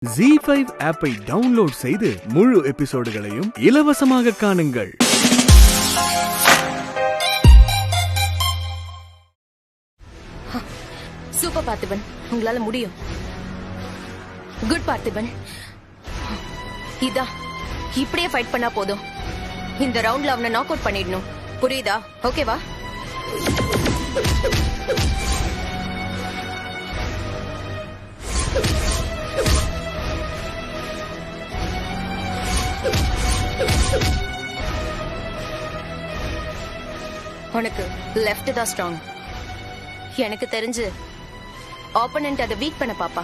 ZEE5 ஆப்பை download செய்து முழு எபிசோடுகளையும் இலவசமாக காணுங்கள். சூப்பர் பார்த்திபன், உங்களால முடியும். குட் பார்த்திபன். இதா இப்படியே ஃபைட் பண்ணா போதும். இந்த ரவுண்ட்ல அவனை நாக் அவுட் பண்ணிடணும். புரியுதா? ஓகேவா? உனக்கு லெஃப்ட் தான் ஸ்ட்ராங். எனக்கு தெரிஞ்சு ஆப்போனன்ட் அதை வீக் பண்ண பாப்பா.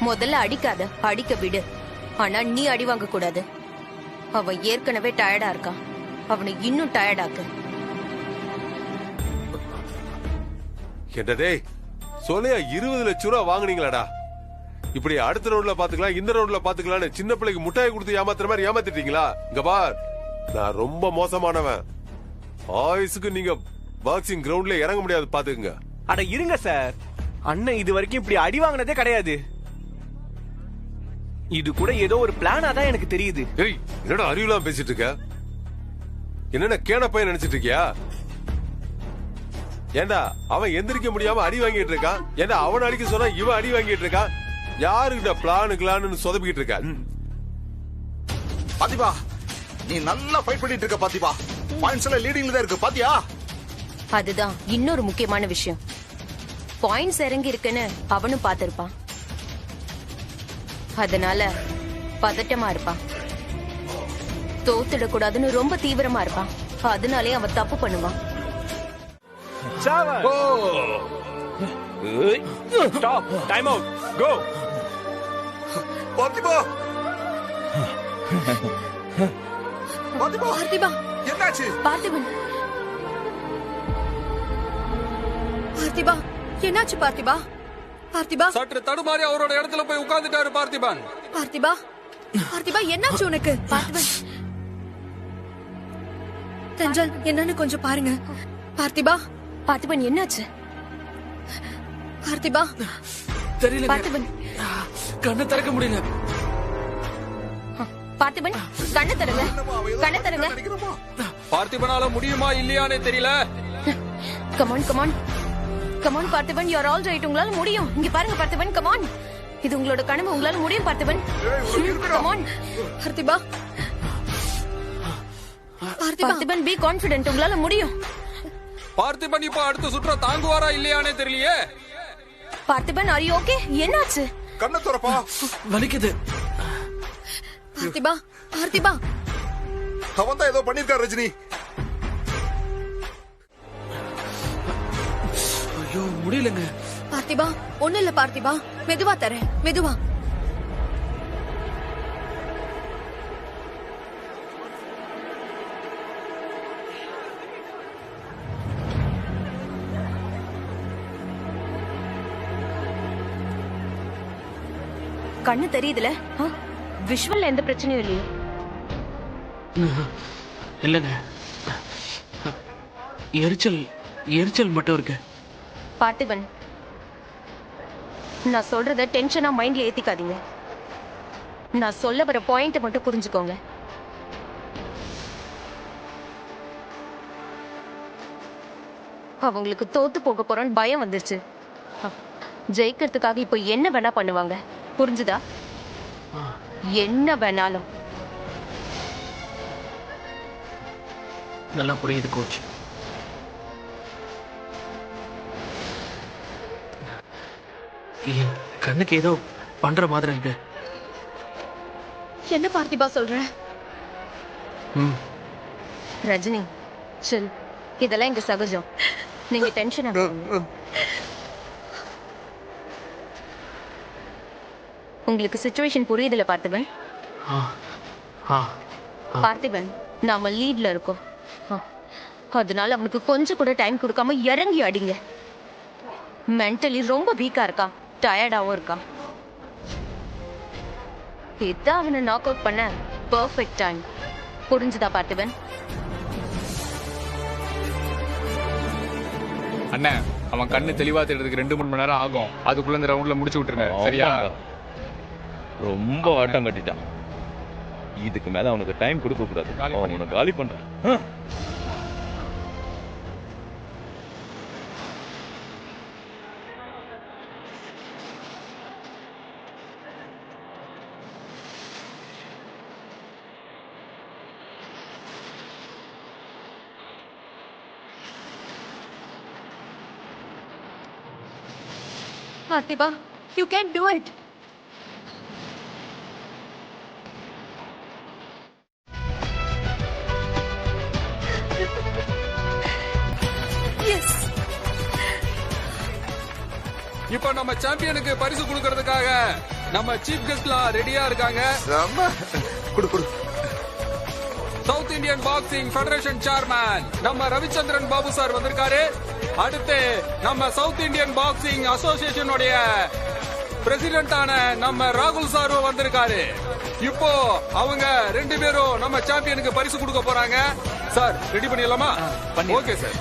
முதல்ல அடிக்காத, அடிக்க விடு. ஆனா நீ அடி வாங்க கூடாது. அவன் ஏற்கனவே டயர்டா இருக்கான், அவனை இன்னும் டயர்டாக்கு. என்னடே சொல்லையா 20 லட்சம் ரூபா வாங்குனீங்களாடா? இப்படி அடுத்த ரவுண்ட்ல பாத்துக்கலாம், இந்த ரவுண்ட்ல பாத்துக்கலாம் சின்ன பிள்ளைக்கு முட்டாய் கொடுத்து ஏமாத்துற மாதிரி ஏமாத்திட்டீங்களா? இங்க பார், நான் ரொம்ப மோசமானவன். ஆயுசுக்கு நீங்க பாக்ஸிங் கிரவுண்ட்ல இறங்க முடியாது, பாத்துக்குங்க. அட இருங்க சார், அண்ணன் இது வரைக்கும் இப்படி அடி வாங்கினதே கிடையாது. இது கூட ஏதோ ஒரு பிளானா தான் எனக்கு தெரியுது. ஏய், என்னடா அறிவுலாம் பேசிட்டு இருக்க? என்னென்ன கேன பையன் நினைச்சிட்டு இருக்கியா? ஏண்டா அவன் எந்திரிக்க முடியாம அடி வாங்கிட்டு இருக்கான். ஏண்டா அவன் அடிக்க சொன்னா இவன் அடி வாங்கிட்டு இருக்கான். யாருக்கிட்ட பிளானு சொதப்பிக்கிட்டு இருக்கா? பாத்திபா, நீ நல்லா ஃபைட் பண்ணிட்டு இருக்க பாத்திபா. பாயிண்ட்ஸ் எல்லாம் லீடிங்ல தான் இருக்கு பாத்தியா? அதுதான் இன்னொரு முக்கியமான விஷயம். பாயிண்ட்ஸ் இறங்கி இருக்குன்னு அவனும் பாத்திருப்பான். அதனால பதட்டமா இருப்பான். தோத்துடக்கூடாதுன்னு ரொம்ப தீவிரமா இருப்பான். அதனாலே அவன் தப்பு பண்ணுவான். ஸ்டாப், டைம் அவுட், கோ. பாத்திபா, பாத்திபா, பார்த்திபா, என்னாச்சு? பார்த்திபன், பார்த்திபா, என்னாச்சு பார்த்திபா? பார்த்திபா, சற்று தடுமாறி அவரோட இடத்துல போய் உட்கார்ந்துட்டாரு பார்த்திபன். பார்த்திபா, பார்த்திபா, என்னாச்சு உனக்கு? பார்த்திபன், தென்றல், என்னன்னு கொஞ்சம் பாருங்க. பார்த்திபா, பார்த்திபன், என்னாச்சு? பார்த்திபா, தெரியல, பார்த்திபன், கண்ணை திறக்க முடியல. பார்த்திபன், கண்ணை தருங்க, கண்ணை தருங்க. பார்த்திபனால முடியுமா இல்லையானே தெரியல. Come on, come on, come on Parthiban, you are all right. உங்களால முடியும். இங்க பாருங்க பார்த்திபன், கமான். இது உங்களோட கனவு, உங்களால முடியும் பார்த்திபன். கமான் பார்த்திபா, பார்த்திபா, பார்த்திபன், பி கான்ஃபிடென்ட். உங்களால முடியும். பார்த்திபன் இப்ப அடுத்த சுற்ற தாங்குவாரா இல்லையானே தெரியலையே. Parthiban, are you okay? என்னாச்சு? கண்ணை திறப்பா. வலிக்குது. பார்த்திபா, பார்த்திபா, அவன் தான் ஏதோ பண்ணிருக்காரு ரஜினி. ஐயோ முடியலங்க. பார்த்திபா, ஒண்ணு இல்ல பார்த்திபா, மெதுவா தரேன், மெதுவா. கண்ணு தெரியுதுல? விஷுவல்ல எந்த பிரச்சனையும் இல்லையே? இல்லைங்க, எரிச்சல் மட்டும் இருக்கு. பார்த்திபன், நான் சொல்றத டென்ஷனா மைண்ட்ல ஏத்திக்காதீங்க. நான் சொல்ல வர பாயிண்ட் மட்டும் புரிஞ்சுக்கோங்க. அவங்களுக்கு தோத்து போக போறோன்னு பயம் வந்துருச்சு. ஜெயிக்கிறதுக்காக இப்போ என்ன வேணா பண்ணுவாங்க. புரிஞ்சுதா? என்ன வேணாலும். நல்லா புரியுது கோச். என் கண்ணுக்கு ஏதோ பண்ற மாதிரி இருக்கு. என்ன பார்த்திபா சொல்ற? ரஜினி, சில். இதெல்லாம் இங்க சகஜம். நீங்க டென்ஷன் ஆகாதீங்க. உங்களுக்கு சிச்சுவேஷன் புரியுதுல பார்த்திபன்? பார்த்திபன், நாம லீட்ல இருக்கோம். அதனால அவனுக்கு கொஞ்சம் கூட டைம் கொடுக்காம இறங்கி அடிங்க. மென்டலி ரொம்ப வீக்கா இருக்கான், டயர்டாவும் இருக்கான். இதான் அவனை நாக் அவுட் பண்ண பெர்ஃபெக்ட் டைம். புரிஞ்சுதா பார்த்திபன்? அண்ணன், அவன் கண்ணு தெளிவா தெரியறதுக்கு 2-3 மணி நேரம் ஆகும். அதுக்குள்ள இந்த ரவுண்ட்ல முடிச்சு விட்டுருங்க, சரியா? ரொம்ப ஆட்டம் கட்டிட்டான். இதுக்கு மேல அவனுக்கு டைம் கொடுக்க கூடாது. அவனை காலி பண்றான். பார்த்திபா, you can do it. Yes. இப்ப நம்ம சாம்பியனுக்கு பரிசு கொடுக்கறதுக்காக நம்ம சீஃப் கெஸ்ட்லாம் ரெடியா இருக்காங்க. குடு குடு. South Indian boxing federation chairman நம்ம ரவிச்சந்திரன் பாபு சார் வந்திருக்காரு. அடுத்து நம்ம சவுத் இந்தியன் பாக்ஸிங் அசோசியேஷனுடைய பிரசிடென்டான நம்ம ராகுல் சாரும் வந்திருக்காரு. இப்போ அவங்க 2 பேரும் நம்ம சாம்பியனுக்கு பரிசு கொடுக்க போறாங்க. சார் ரெடி பண்ணிடலாமா? Okay sir.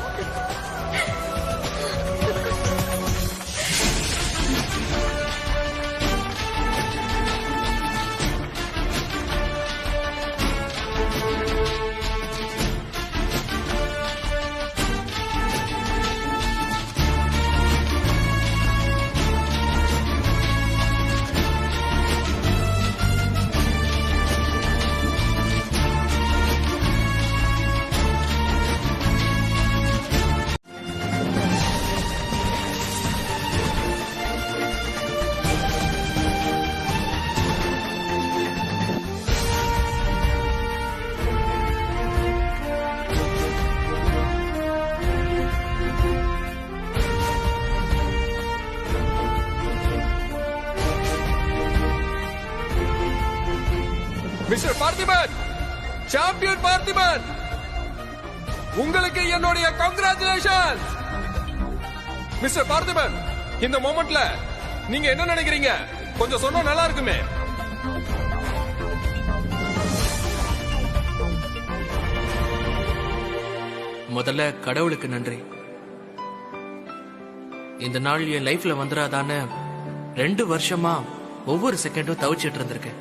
Mister Parthiban, champion Parthiban, உங்களுக்கு என்னுடைய கங்க்ராச்சுலேஷன். மிஸ்டர் பார்த்திபன், இந்த மொமெண்ட்ல நீங்க என்ன நினைக்கிறீங்க? கொஞ்சம் சொன்னா நல்லா இருக்குமே. முதல்ல கடவுளுக்கு நன்றி. இந்த நாள் என் லைஃப்ல வந்துடாதான்னு 2 வருஷமா ஒவ்வொரு செகண்டும் தவிச்சிட்டு இருந்திருக்கேன்.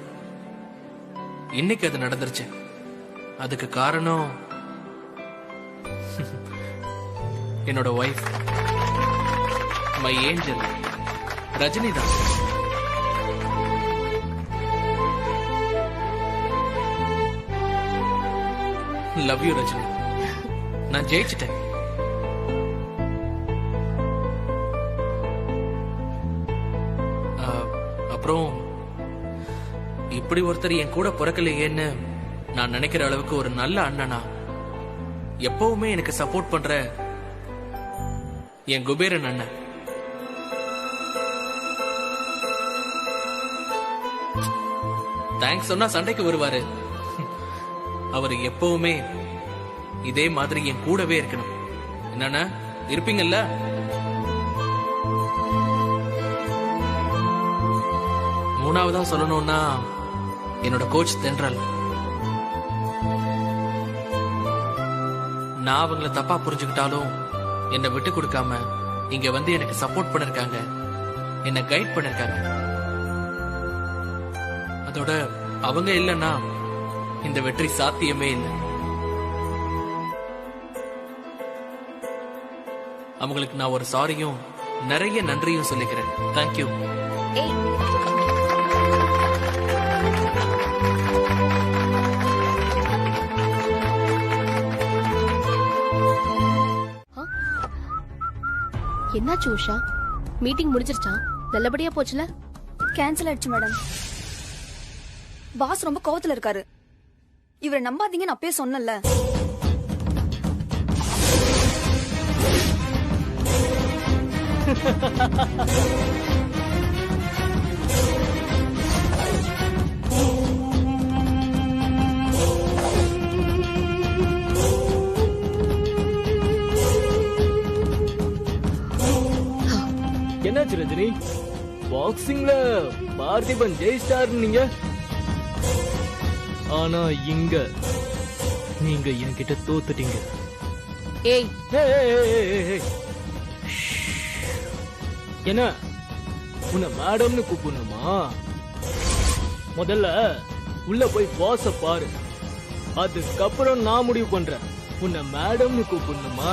இன்னைக்கு அது நடந்துருச்சு. அதுக்கு காரணம் என்னோட ஒய்ஃப், மை ஏஞ்சல் ரஜினி தான். Love you Rajini. நான் ஜெயிச்சிட்டேன். அப்புறம் இப்படி ஒருத்தர் என் கூட பிறக்கலையேன்னு நான் நினைக்கிற அளவுக்கு ஒரு நல்ல அண்ணனா, எப்பவுமே எனக்கு சப்போர்ட் பண்ற என் குபேரன் அண்ணன். தேங்க்ஸ் சொன்னா சண்டைக்கு வருவாரு. அவர் எப்பவுமே இதே மாதிரி என் கூடவே இருக்கணும். என்னன்னா இருப்பீங்கல்ல? மூணாவதா சொல்லணும்னா என்னோட கோச் தென்றல். நான் அவங்கள தப்பா புரிஞ்சுக்கிட்டாலும் என்னை விட்டு கொடுக்காம இங்க வந்து எனக்கு சப்போர்ட் பண்ணிருக்காங்க, என்னை கைட் பண்ணிருக்காங்க. அதோட அவங்க இல்லைன்னா இந்த வெற்றி சாத்தியமே இல்லை. அவங்களுக்கு நான் ஒரு சாரியும் நிறைய நன்றியும் சொல்லிக்கிறேன். தேங்க்யூ. என்னாச்சு உஷா? மீட்டிங் முடிஞ்சிருச்சா? நல்லபடியா போச்சுல? கேன்சல் ஆயிடுச்சு மேடம். பாஸ் ரொம்ப கோவத்துல இருக்காரு. இவரை நம்பாதீங்க, நான் அப்பயே சொன்னல. என்னாச்சு ரஜினி? பாக்ஸிங்ல பார்த்திபன் ஜெயிஸ்டார் நீங்க, ஆனா இங்க நீங்க என்கிட்ட தோத்துட்டீங்க. ஏய் என்ன உன்னை மேடம்னு கூப்பிடணுமா? முதல்ல உள்ள போய் பாஸ பாரு. அதுக்கப்புறம் நான் முடிவு பண்றேன் உன்னை மேடம்னு கூப்பிடணுமா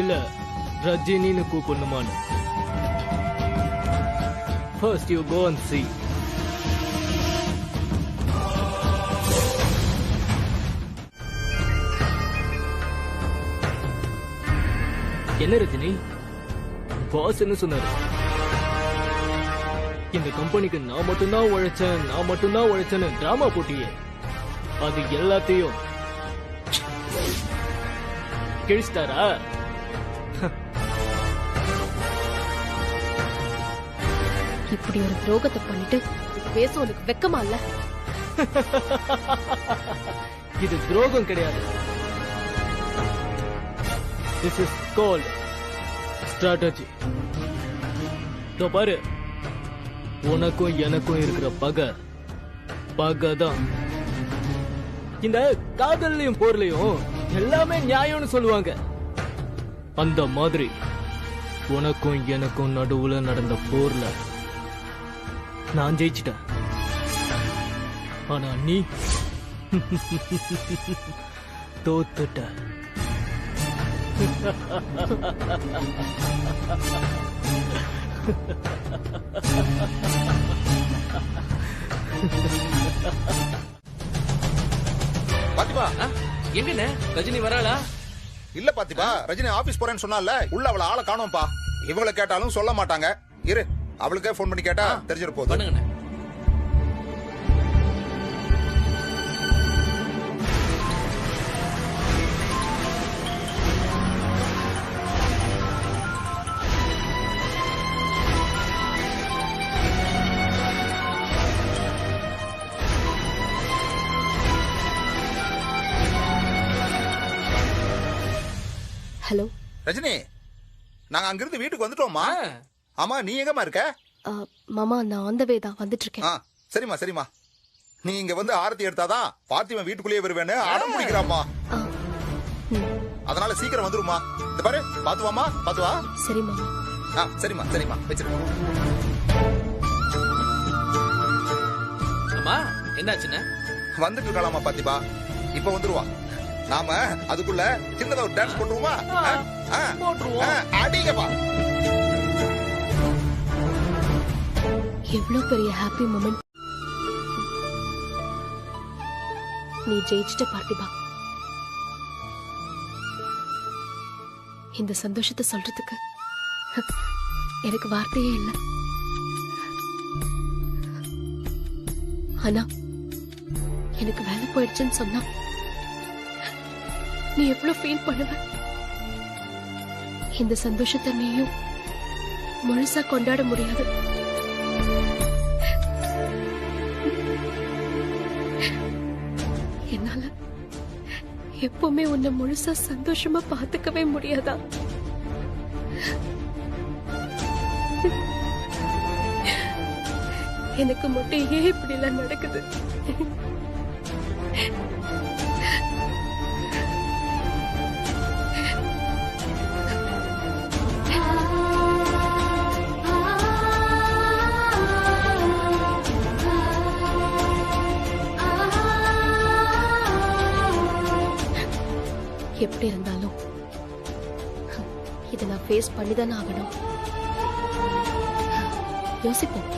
இல்ல ரஜினின்னு கூப்பிடணுமான்னு. First you go and see. என்ன ரஜினி, பாஸ் என்ன சொன்னாரு? இந்த கம்பெனிக்கு நான் மட்டும்தான் உழைச்சேன்னு டிராமா போட்டியே, அது எல்லாத்தையும் கிழிச்சிட்டாரா? இப்படி ஒரு துரோகத்தை பண்ணிட்டு பேச உனக்கு வெக்கமா இல்ல? இது துரோகம் கிடையாது. This is called strategy. இதோ பாரு, உனக்கும் எனக்கும் இருக்கிற பகை தான். இந்த காதல்லையும் போர்லையும் எல்லாமே நியாயம்னு சொல்லுவாங்க. அந்த மாதிரி உனக்கும் எனக்கும் நடுவுல நடந்த போர்ல நான் ஜெயிச்சிட்டேன். ஆனா நீ தோத்துட்ட. பாத்திமா, எங்கண்ணே ரஜினி வராளா? இல்ல பாத்திமா, ரஜினி ஆபீஸ் போறேன்னு சொன்னால, உள்ள அவளை ஆளை காணோம்பா. இவங்களை கேட்டாலும் சொல்ல மாட்டாங்க. இரு, அவளுக்கே போன் பண்ணி கேட்டா தெரிஞ்சிட போகுது. பண்ணுங்கண்ணே. ஹலோ ரஜினி, நாங்க அங்கிருந்து வீட்டுக்கு வந்துட்டோம்மா. ஆமா, நீ எங்கம்மா இருக்க? மாமா, நான் ஆன் த வே தான் வந்துட்டு இருக்கேன். சரிம்மா சரிம்மா. நீ இங்க வந்து ஆரத்தி எடுத்தாதான் பார்த்திவன் வீட்டுக்குள்ளேயே வருவேன்னு அடம் பிடிக்கிறாம்மா. அதனால சீக்கிரம் வந்துருமா. இந்த பாரு, பாத்துவாமா, பாத்துவா. சரி மாமா. சரிம்மா சரிம்மா, வச்சிருக்க. அம்மா, என்னாச்சுன்னு வந்துட்டு இருக்கலாமா பாத்திபா, இப்ப வந்துருவா. நாம அதுக்குள்ள சின்னதா ஒரு டான்ஸ் போட்டுருவோமா? அடிங்கப்பா. எவ்வளவு பெரிய ஹாப்பி மொமெண்ட். நீ ஜெயிச்சிட்ட பார்த்திபா. இந்த சந்தோஷத்தை சொல்றதுக்கு எனக்கு வார்த்தையே இல்லை. ஆனா எனக்கு வேலை போயிடுச்சுன்னு சொன்னா நீ எவ்வளவு ஃபீல் பண்ணுவ? இந்த சந்தோஷத்தை நீயும் முழுசா கொண்டாட முடியாது. என்னால எப்பவுமே உன்னை முழுசா சந்தோஷமா பாத்துக்கவே முடியாதா? எனக்கு மட்டும் ஏன் இப்படி எல்லாம் நடக்குது? எப்படி இருந்தாலும் இதை நான் ஃபேஸ் பண்ணிதானே ஆகணும். யோசிப்போம்.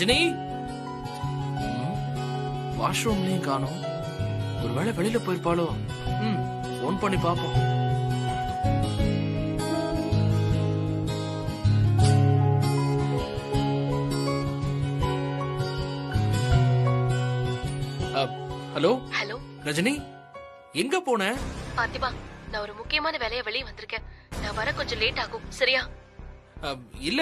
ரஜினி வாஷ்ரூம்லயும் காணோம். ஒருவேளை வெளியில போயிருப்பாளோ? போன் பண்ணி பாப்போம். ஹலோ ஹலோ ரஜினி, எங்க போன? பார்த்திபா, நான் ஒரு முக்கியமான வேலையா வெளியே வந்திருக்கேன். நான் வர கொஞ்சம் லேட் ஆகும், சரியா? இல்ல,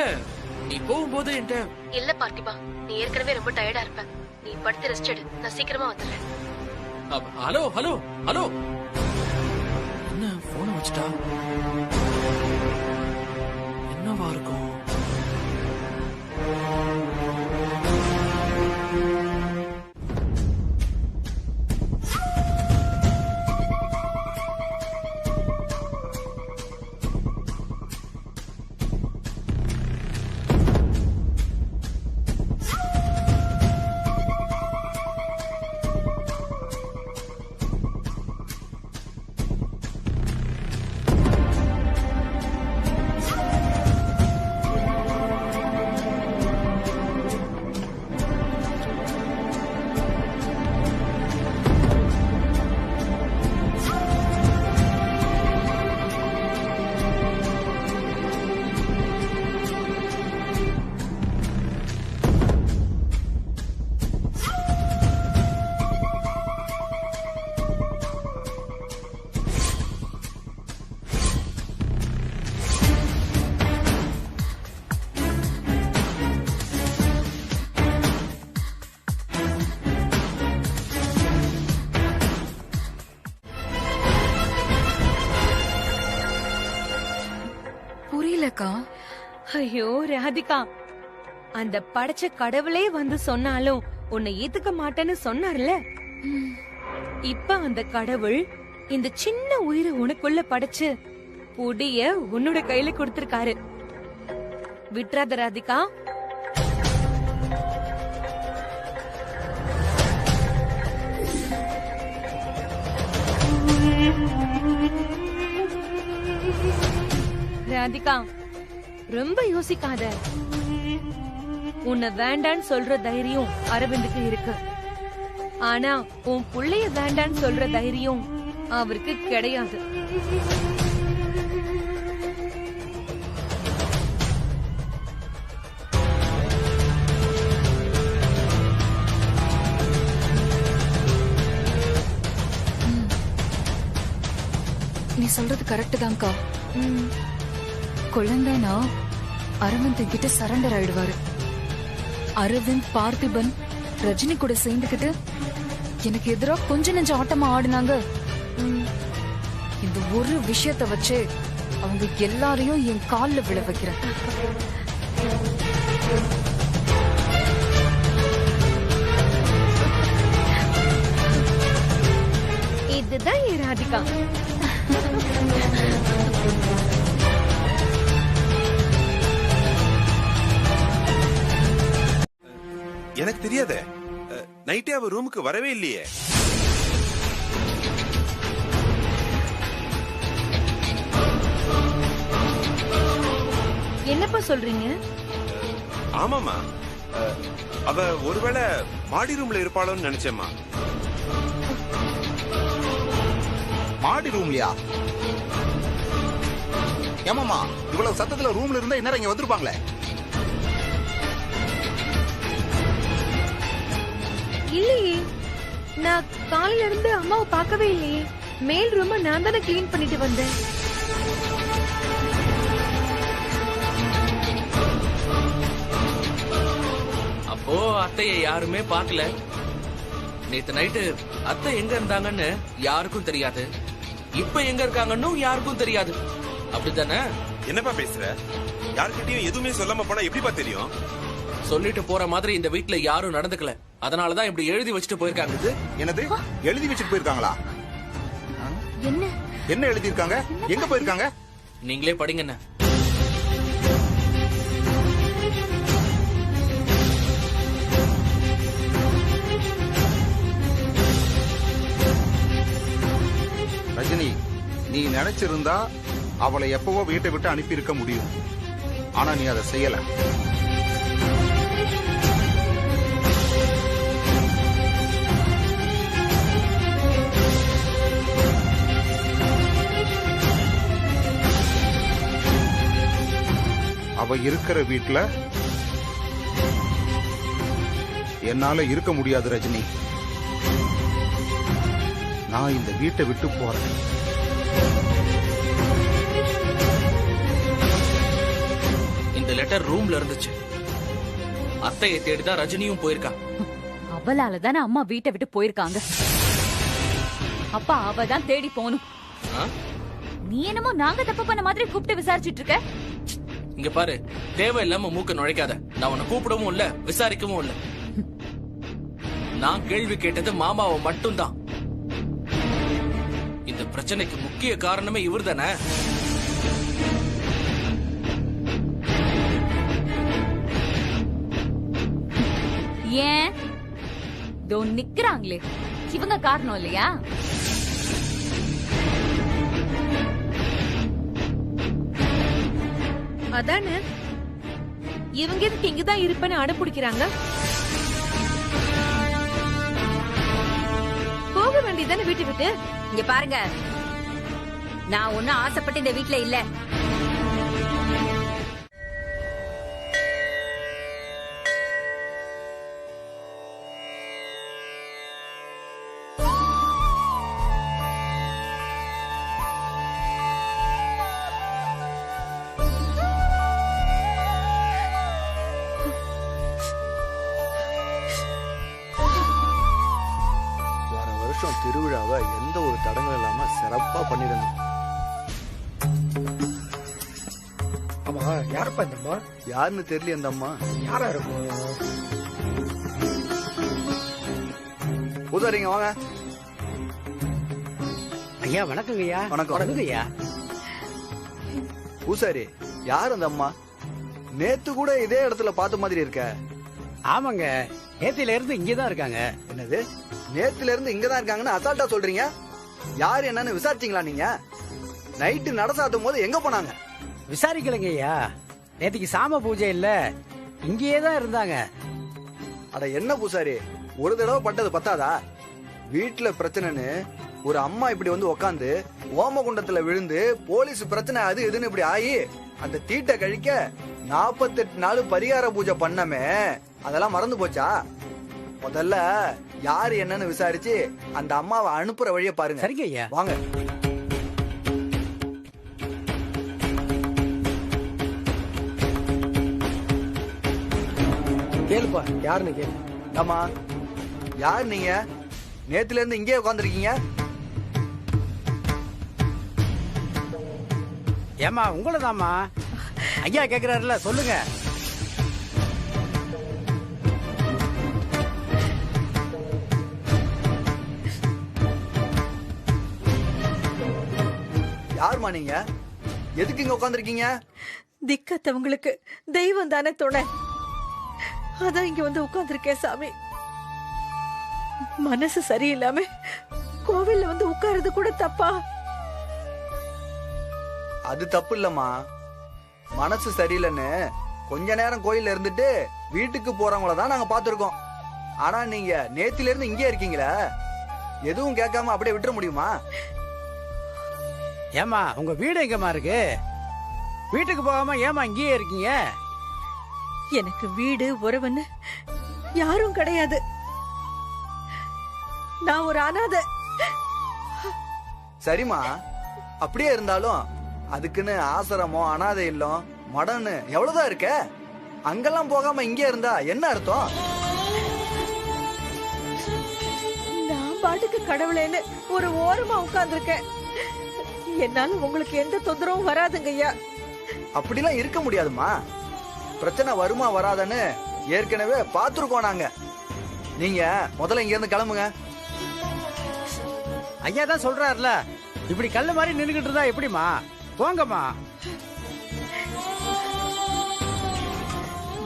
நீ போகும்போது என்கிட்ட. இல்ல பார்த்திபா, நீ ஏற்கனவே ரொம்ப டயர்டா இருப்ப. நீ படுத்து ரெஸ்ட் எடு, நான் சீக்கிரமா வந்துடுறேன். ஹலோ ஹலோ ஹலோ, என்ன போன வச்சுட்டா? என்னவா இருக்கும்? புரியலக்கா. ஐயோ ராதிகா, அந்த படைச்ச கடவுளே வந்து சொன்னாலும் உன்னை ஏத்துக்க மாட்டேன்னு சொன்னார்ல. இப்ப அந்த கடவுள் இந்த சின்ன உயிரை உனக்குள்ள படைச்சு புடிய உன்னோட கையில கொடுத்திருக்காரு. விட்றாத ராதிகா. ராதிகா, ரொம்ப யோசிக்காத. உன்னை வேண்டான்னு சொல்ற தைரியம் அரவிந்துக்கு இருக்கு. ஆனா உன் புள்ளைய வேண்டான்னு சொல்ற தைரியம் அவருக்கு கிடையாது. நீ சொல்றது கரெக்ட் தான்க்கா. குழந்தைனா அரவிந்த் கிட்ட சரண்டர் ஆயிடுவாரு. அரவிந்த், பார்த்திபன், ரஜினி கூட சேர்ந்துக்கிட்டு எனக்கு எதிரா கொஞ்ச நெஞ்ச ஆட்டமா ஆடுனாங்க. இந்த ஒரு விஷயத்த வச்சு அவங்க எல்லாரையும் என் கால்ல விழ வைக்கிறேன். இதுதான் என் ராதிகா. எனக்கு தெரியாத. நைட்டே அவ ரூமுக்கு வரவே இல்லையே. என்னப்பா சொல்றீங்க? ஆமாமா, அவ ஒருவேளை மாடி ரூம்ல இருப்பாளோன்னு நினைச்சேம்மா. மாடி ரூம்லயா? ஏமாமா, இவ்வளவு சத்தத்துல ரூம்ல இருந்தா என்ன இங்க வந்திருப்பாங்களே? இல்லையே, நான் காலையில இருந்து அம்மாவை பார்க்கவே இல்லையே. மேல் ரூம நான் தானே கிளீன் பண்ணிட்டு வந்தேன். அப்போ அத்தையை யாருமே பார்க்கல. நேத்து நைட்டு அத்தை எங்க இருந்தாங்கன்னு யாருக்கும் தெரியாது. இப்ப எங்க இருக்காங்கன்னு யாருக்கும் தெரியாது. அப்படித்தானே? என்னப்பா பேசுற? யார்கிட்டயும் எதுவுமே சொல்லாம போனா எப்படிப்பா தெரியும்? சொல்லிட்டு போற மாதிரி இந்த வீட்ல யாரும் நடந்துக்கல. அதனாலதான் இப்படி எழுதி வச்சுட்டு போயிருக்காங்க. என்னது எழுதி வச்சுட்டு போயிருக்காங்களா? என்ன என்ன எழுதி இருக்காங்க? எங்க போயிருக்காங்க? நீங்களே படிங்க. ரஜினி, நீ நினைச்சிருந்தா அவளை எப்பவோ வீட்டை விட்டு அனுப்பி இருக்க முடியும். ஆனா நீ அதை செய்யல. அவ இருக்கிற வீட்டுல என்னால இருக்க முடியாது ரஜினி. நான் இந்த வீட்டை விட்டு போறேன். இந்த லெட்டர் ரூம்ல இருந்துச்சு. அத்தையை தேடிதான் ரஜினியும் போயிருக்கா. அவளால தானே அம்மா வீட்டை விட்டு போயிருக்காங்க. அப்பா அவ தான் தேடி போகணும். நீ என்னமோ நாங்க தப்பு பண்ண மாதிரி கூப்பிட்டு விசாரிச்சுட்டு இருக்க. இங்க பாரு, தேவையில்லாம மூக்க நுழைக்காத. நான் உன்னை கூப்பிடவும் இல்ல, விசாரிக்கவும் இல்ல. நான் கேள்வி கேட்டது மாமாவை மட்டும்தான். இந்த பிரச்சனைக்கு முக்கிய காரணமே இவர் தானே. ஏன் நிக்கிறாங்களே, இவங்க காரணம் இல்லையா? அதானே, இவங்க எதுக்கு இங்கதான் இருப்பேன்னு அடம்பிடிக்கிறாங்க? போக வேண்டியதானே வீட்டை விட்டு. இங்க பாருங்க, நான் ஒன்னும் ஆசைப்பட்டு இந்த வீட்டுல இல்ல. திருவிழாவை எந்த ஒரு தடங்களும் இல்லாம சிறப்பா பண்ணிடணும். ஆமா, யாருப்பா இந்த அம்மா? யாருன்னு தெரியல. இந்த அம்மா யாரா இருக்கும்? பூசாரிங்க வாங்க. ஐயா வணக்கங்க ஐயா. வணக்கம். வணக்கங்க ஐயா. பூசாரி, யார் அந்த அம்மா? நேத்து கூட இதே இடத்துல பார்த்த மாதிரி இருக்க. ஆமாங்க, நேத்தில இருந்து இங்கதான் இருக்காங்க. என்னது, நேத்துல இருந்து இங்கதான் இருக்காங்கன்னு அசால்ட்டா சொல்றீங்க? யார் என்னன்னு விசாரிச்சீங்களா நீங்க? நைட்டு நட சாத்தும் போது எங்க போனாங்க? விசாரிக்கலங்க ஐயா, நேத்திக்கு சாம பூஜை இல்ல, இங்கேயே தான் இருந்தாங்க. அட என்ன பூசாரி, ஒரு தடவை பட்டது பத்தாதா? வீட்டுல பிரச்சனைன்னு ஒரு அம்மா இப்படி வந்து உக்காந்து ஓமகுண்டத்துல விழுந்து போலீஸ் பிரச்சனை அது இதுன்னு இப்படி ஆகி அந்த தீட்டை கழிக்க 48 நாள் பரிகார பூஜை பண்ணமே, அதெல்லாம் மறந்து போச்சா? முதல்ல யாரு என்னன்னு விசாரிச்சு அந்த அம்மாவை அனுப்புற வழிய பாருங்க. சரிங்க ஐயா. வாங்க. கேளுப்பா, யாருன்னு கேளு. ஆமா, யாரு நீங்க? நேத்துல இருந்து இங்கே உட்காந்துருக்கீங்க. ஏமா உங்களதாமா? ஐயா கேக்குறாருல, சொல்லுங்க. யாருமா நீங்க? எதுக்கு இங்க உட்காந்துருக்கீங்க? திக்கத்தவங்களுக்கு தெய்வம் தானே துணை. அதான் இங்க வந்து உட்கார்ந்துருக்கேன் சாமி. மனசு சரியில்லாம கோவில்ல வந்து உட்கார்றது கூட தப்பா? அது தப்பு இல்லம்மா. மனசு சரியில்லைன்னு கொஞ்ச நேரம் கோயில்ல இருந்துட்டு வீட்டுக்கு போறவங்கள தான் நாங்க பாத்துருக்கோம். ஆனா நீங்க நேத்தில இருந்து இங்கே இருக்கீங்களா? எதுவும் கேட்காம அப்படியே விட்டுற முடியுமா? ஏமா உங்க வீடு எங்கம்மா இருக்கு? வீட்டுக்கு போகாம ஏமா இங்கேயே இருக்கீங்க? எனக்கு வீடு உறவுன்னு யாரும் கிடையாது. நான் ஒரு அனாதை. சரிம்மா, அப்படியே இருந்தாலும் அதுக்குன்னு ஆசிரமம், அனாதை இல்லம், மடன்னு எவ்வளவுதான் இருக்க? அங்கெல்லாம் போகாம இங்கே இருந்தா என்ன அர்த்தம்? நான் பாட்டுக்கு கடவுளேன்னு ஒரு ஓரமா உட்கார்ந்துருக்கேன். என்னால உங்களுக்கு எந்த தொந்தரவும் வராதுங்க ஐயா. அப்படிலாம் இருக்க முடியாதுமா. பிரச்சனை வருமா வராதன்னு ஏற்கனவே பாத்துருக்கோம் நாங்க. நீங்க முதல்ல இங்க இருந்து கிளம்புங்க. ஐயா தான் சொல்றாருல, இப்படி கல்லு மாதிரி நின்னுகிட்டு இருந்தா எப்படிமா? போங்கம்மா.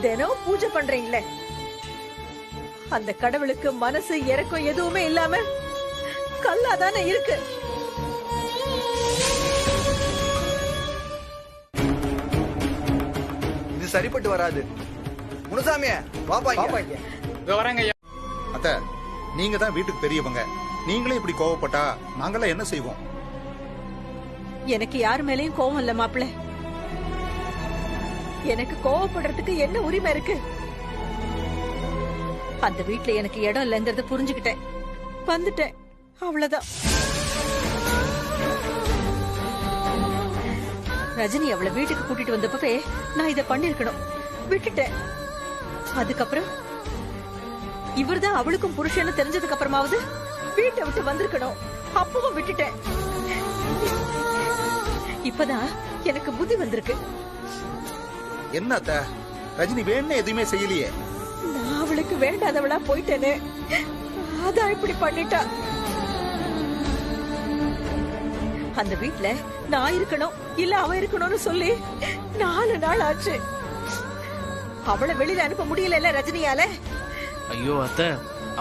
தினம் பூஜை பண்றீங்களே, அந்த கடவுளுக்கு மனசு இறக்கம் எதுவுமே இல்லாம கல்லாதானே இருக்கு. இது சரிப்பட்டு வராது. முனுசாமிய வாப்பா இங்க. வரேங்க ஐயா. அத்தை, நீங்க தான் வீட்டுக்கு பெரியவங்க. நீங்களே இப்படி கோவப்பட்டா நாங்களாம் என்ன செய்வோம்? எனக்கு யார் மேலயும் கோவம் இல்ல மாப்பிள்ள. எனக்கு கோவப்படுறதுக்கு என்ன உரிமை இருக்கு? அந்த வீட்ல எனக்கு இடம் இல்லைங்கறத புரிஞ்சுக்கிட்டேன், வந்துட்டேன், அவ்வளவுதான். ரஜினி அவளை வீட்டுக்கு கூட்டிட்டு வந்தப்பவே நான் இத பண்ணிருக்கணும், விட்டுட்டேன். அதுக்கப்புறம் இவர்தான் அவளுக்கும் புருஷன்னு தெரிஞ்சதுக்கு அப்புறமாவது வீட்டை விட்டு வந்திருக்கணும், அப்பவும் விட்டுட்டேன். இப்பதான் எனக்கு புத்தி வந்திருக்கு. என்னத்த ரஜினி வேணும்னு எதுவுமே செய்யலையே. நான் அவளுக்கு வேண்டாதவளா போயிட்டேனே, அதான் இப்படி பண்ணிட்டா. அந்த வீட்ல நான் இருக்கணும் இல்ல அவ இருக்கணும்னு சொல்லி 4 நாள் ஆச்சு. அவளை வெளியில அனுப்ப முடியல ரஜினியால. ஐயோ அத்தை,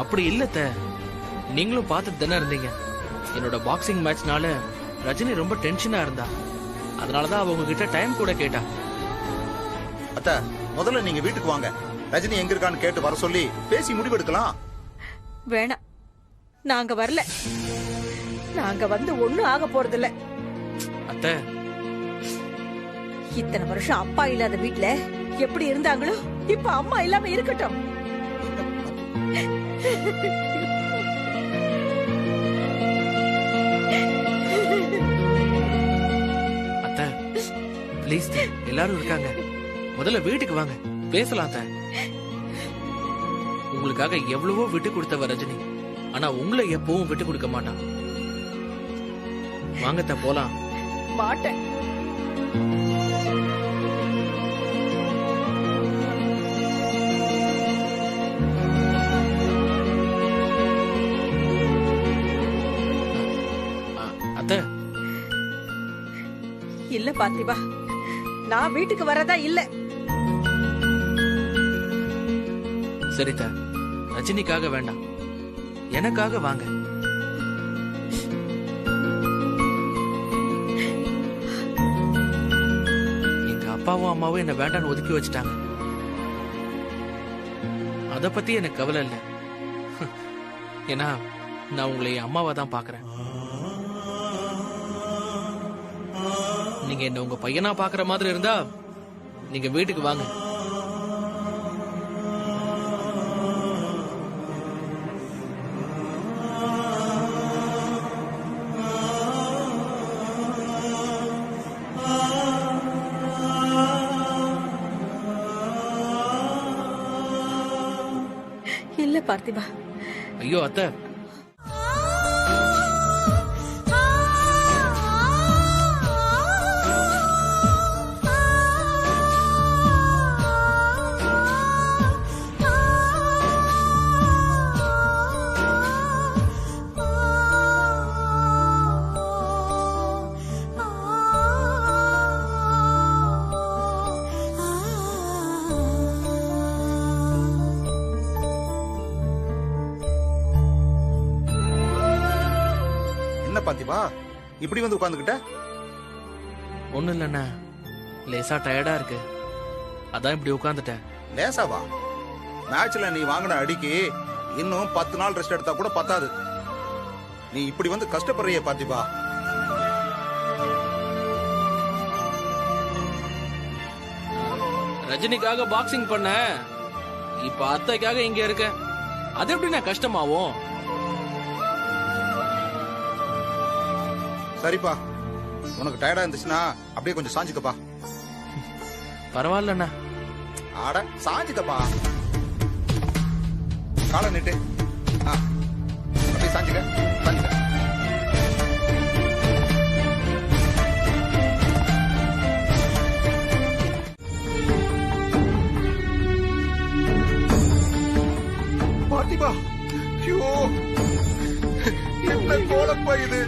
அப்படி இல்ல அத்தை. நீங்களும் பார்த்துட்டு தானே இருந்தீங்க. என்னோட பாக்ஸிங் மேட்ச்னால ரஜினி ரொம்ப டென்ஷனா இருந்தா. அதனாலதான் அவங்க கிட்ட டைம் கூட கேட்டா. அத்த முதல்ல நீங்க வீட்டுக்கு வாங்க, ரஜினி எங்க இருக்கான்னு கேட்டு வர சொல்லி பேசி முடிவெடுக்கலாம். வேணாம், நாங்க வரல. நாங்க வந்து ஒண்ணும் ஆக போறதில்ல. அத்தை, இத்தனை வருஷம் அப்பா இல்லாத வீட்ல எப்படி இருந்தாங்களோ இப்ப அம்மா இல்லாம இருக்கட்டும். அத்தை ப்ளீஸ், எல்லாரும் இருக்காங்க, முதல்ல வீட்டுக்கு வாங்க, பேசலாம் அத்தை. உங்களுக்காக எவ்வளவோ விட்டு கொடுத்தவ ரஜினி, ஆனா உங்களை எப்பவும் விட்டு கொடுக்க மாட்டான். வாங்கத்த போலாம். மாட்டேன். அத்தை இல்ல பார்த்திபா, நான் வீட்டுக்கு வரதா இல்ல. சரிதா, ரஜினிக்காக வேண்டாம், எனக்காக வாங்க. எங்க அப்பாவும் அம்மாவும் என்ன வேண்டான்னு ஒதுக்கி வச்சுட்டாங்க. அத பத்தி எனக்கு கவலை இல்லை. ஏன்னா நான் உங்களை என் அம்மாவா தான் பாக்குறேன். நீங்க என்ன உங்க பையனா பாக்குற மாதிரி இருந்தா நீங்க வீட்டுக்கு வாங்க. இல்ல பார்த்திபா. ஐயோ அத்தை, பாத்திபா இப்படி வந்து உட்கார்ந்துகிட்ட? ஒண்ணு இல்லண்ணா, லேசா டயர்டா இருக்கு, அதான் இப்படி உட்கார்ந்துட்டேன். லேசாவா? மேட்ச்ல நீ வாங்கின அடிக்கு இன்னும் 10 நாள் ரெஸ்ட் எடுத்தா கூட பத்தாது. நீ இப்படி வந்து கஷ்டப்படுறிய பாத்திபா. ரஜினிக்காக பாக்ஸிங் பண்ண, இப்ப அத்தைக்காக இங்க இருக்க, அது எப்படி நான் கஷ்டமாவும்? சரிப்பா, உனக்கு டயர்டா இருந்துச்சுன்னா அப்படியே கொஞ்சம் சாஞ்சுக்கப்பா. பரவாயில்லண்ணா. ஆட சாஞ்சுக்கப்பா, காலை நீட்டு. அப்படியே சாஞ்சுக்க, சாஞ்சுக்க. பாத்திபா, ஐயோ என்ன கோலப்பா இது.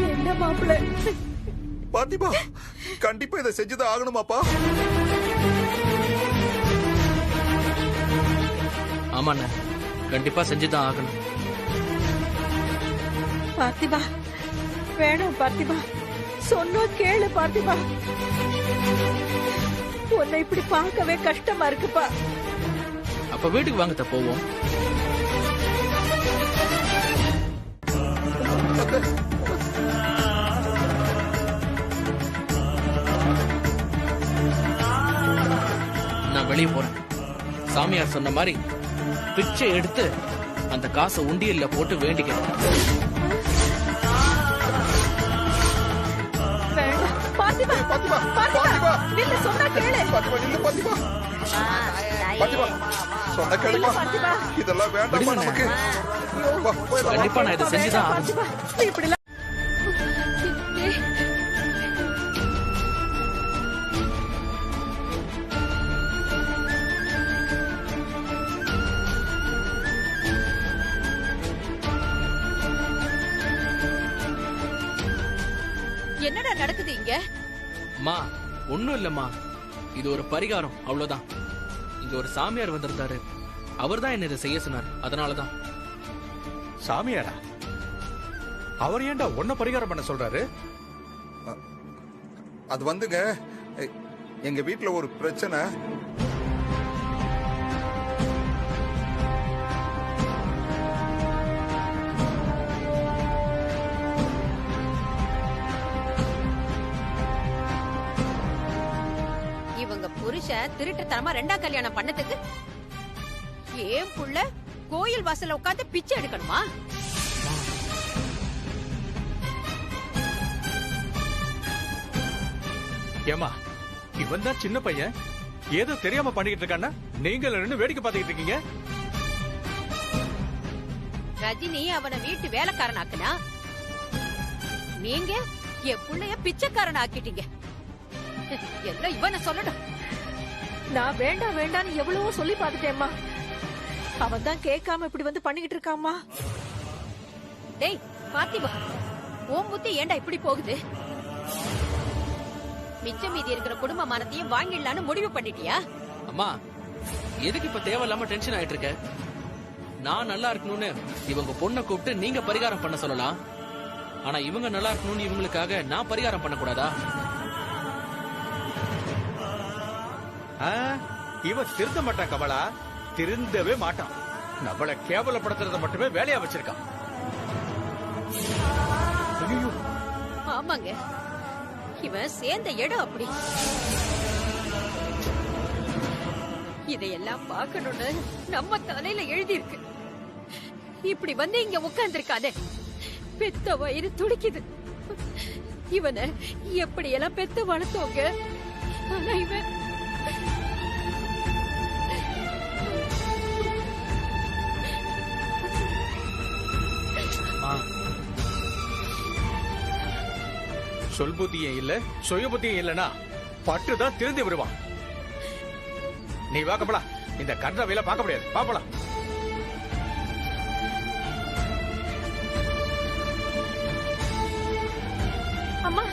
என்ன மாப்பிள்ள? பாத்திபா, கண்டிப்பா இதை செஞ்சுதான் ஆகணுமாப்பா? ஆமாண்ணா, கண்டிப்பா செஞ்சுதான் ஆகணும். பார்த்திபா, வேணும் பார்த்திபா, சொன்னா கேளு பார்த்திபா. உன்னை இப்படி பார்க்கவே கஷ்டமா இருக்குப்பா. அப்ப வீட்டுக்கு வாங்க போவோம். நான் வெளியே போறேன். சாமியார் சொன்ன மாதிரி பிச்சை எடுத்து அந்த காசை உண்டியல்ல போட்டு வேண்டிக்கிறேன். கண்டிப்பா நான் இதை செஞ்சுதான் ஆகணும். என்னடா நடக்குது இங்க? அம்மா ஒண்ணும் இல்லம்மா, இது ஒரு பரிகாரம், அவ்வளவுதான். இங்க ஒரு சாமியார் வந்திருந்தாரு, அவர்தான் என்ன இதை செய்ய சொன்னார், அதனாலதான். சாமியாரா? அவர் ஏன்டா ஒன்ன பரிகாரம் பண்ண சொல்றாரு? அது வந்துங்க, எங்க வீட்டுல ஒரு பிரச்சனை. இவங்க புருஷன் திருட்டுத்தனமா 2ஆம் கல்யாணம் பண்ணதுக்கு ஏன் புள்ள கோயில் வாசல்ல உட்கார்ந்து பிச்சை எடுக்கணுமா? ஏமா, இவன் தான் சின்ன பையன், ஏதோ தெரியாம பண்ணிக்கிட்டு இருக்கான்னா நீங்க ரெண்டு வேடிக்கை பார்த்துக்கிட்டு இருக்கீங்க. ரஜினி அவனை வீட்டு வேலைக்காரன் ஆக்குனா, நீங்க என் புள்ளைய பிச்சைக்காரன் ஆக்கிட்டீங்க. எல்லாம் இவனை சொல்லணும். நான் வேண்டாம் வேண்டான்னு எவ்வளவோ சொல்லி பாத்துட்டேம்மா. அவன் தான் கேட்காம இப்படி வந்து பண்ணிக்கிட்டு இருக்காமா. டேய் பாத்திமா, உன் புத்தி ஏண்டா இப்படி போகுது? மிச்சம் மீதி இருக்கிற குடும்ப மரத்தையும் வாங்கிடலான்னு முடிவு பண்ணிட்டியா? அம்மா, எதுக்கு இப்ப தேவையில்லாம டென்ஷன் ஆயிட்டு இருக்க? நான் நல்லா இருக்கணும்னு இவங்க பொண்ணை கூப்பிட்டு நீங்க பரிகாரம் பண்ண சொல்லலாம். ஆனா இவங்க நல்லா இருக்கணும்னு இவங்களுக்காக நான் பரிகாரம் பண்ண கூடாதா? இவன் திருந்த மாட்டான் கமலா, திருந்தவே மாட்டான். நம்மள கேவலப்படுத்துறத மட்டுமே வேலையா வச்சிருக்கான். ஆமாங்க, இவன் சேர்ந்த இடம் அப்படி. இதையெல்லாம் பார்க்கணும்னு நம்ம தலையில எழுதி இருக்கு. இப்படி வந்து இங்க உட்கார்ந்திருக்கானே, பெத்த வயிறு துடிக்குது. இவனை எப்படி எல்லாம் பெத்து வளர்த்தோங்க. ஆனா இவன் சொல் புத்தியும் இல்ல, சுய புத்தியும் இல்லனா பட்டுதான் திருந்தி விடுவான். நீ வா கமலா, இந்த கன்றவையில பார்க்க முடியாது, பாப்பலாம். அம்மா,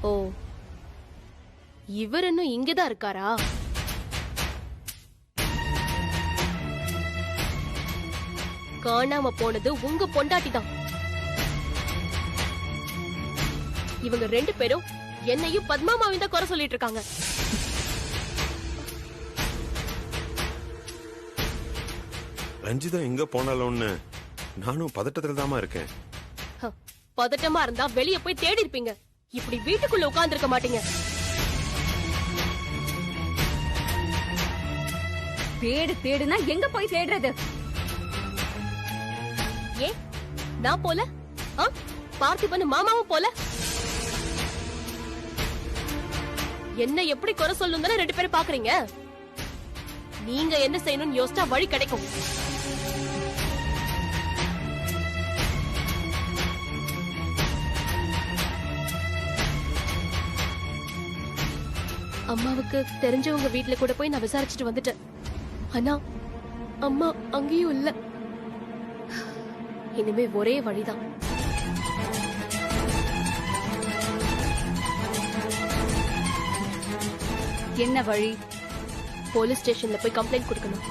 ஓ, இவர் இன்னும் இங்கதான் இருக்காரா? காணாம போனது உங்க பொண்டாட்டி தான். இவங்க 2 பேரும் என்னையும் பத்மாமாவையும் தான் குறை சொல்லிட்டு இருக்காங்க. ரஞ்சிதா எங்க போனாலும்னு நானும் பதட்டத்துல தாமா இருக்கேன். பதட்டமா இருந்தா வெளிய போய் தேடி இருப்பீங்க, இப்படி வீட்டுக்குள்ள உட்கார்ந்து இருக்க மாட்டீங்க. தேடுனா எங்க போய் தேடுறது? ஏன் நான் போல? பார்த்திபன் மாமாவும் போல? என்ன எப்படி குறை சொல்லணும் தானே 2 பேரும் பாக்குறீங்க. நீங்க என்ன செய்யணும்னு யோசிச்சா வழி கிடைக்கும். அம்மாவுக்கு தெரிஞ்சவங்க வீட்டுல கூட போய் நான் விசாரிச்சுட்டு வந்துட்டேன். ஆனா அம்மா அங்கேயும் இல்ல. இனிமே ஒரே வழிதான். என்ன வழி? போலீஸ் ஸ்டேஷன்ல போய் கம்ப்ளைண்ட் கொடுக்கணும்.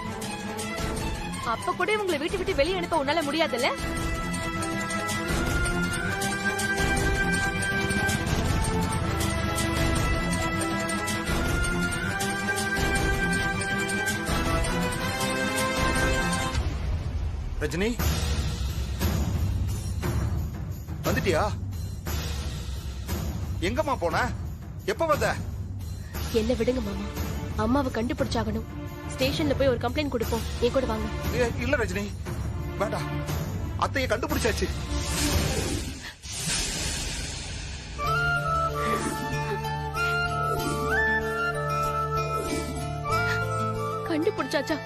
அப்ப கூட உங்களை வீட்டு விட்டு வெளியே அனுப்ப உன்னால முடியாதுல்ல? ரஜினி வந்துட்டியா? எங்கம்மா போன? எப்ப வந்த? என்ன விடுங்க மாமா, அம்மாவை கண்டுபிடிச்சாகணும். ஸ்டேஷன்ல போய் ஒரு கம்ப்ளைண்ட் கொடுப்போம். என் கூட வாங்க. இல்ல ரஜினி வேண்டாம், அத்தையை கண்டுபிடிச்சாச்சு. கண்டுபிடிச்சாச்சா?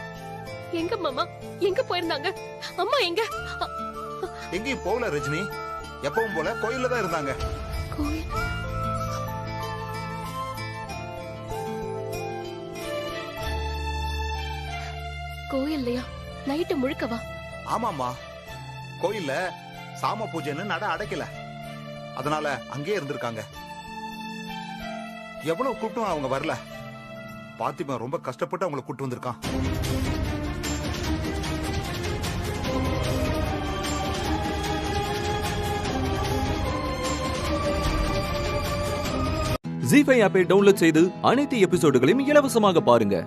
எங்க மாமா? எங்க போயிருந்தாங்க? அம்மா எங்க? எங்கேயும் போகல ரஜினி, எப்பவும் போல கோயில்ல தான் இருந்தாங்க. கோயில்? கோயில்லையா? நைட்டு முழுக்கவா? ஆமாமா, கோயில்ல சாம பூஜைன்னு நட அடைக்கல, அதனால அங்கேயே இருந்திருக்காங்க. எவ்வளவு கூட்டம் அவங்க வரல. பாத்திமா ரொம்ப கஷ்டப்பட்டு அவங்களை கூட்டு வந்திருக்கான். ZEE5 ஆப்பை டவுன்லோட் செய்து அனைத்து எபிசோடுகளையும் இலவசமாக பாருங்க.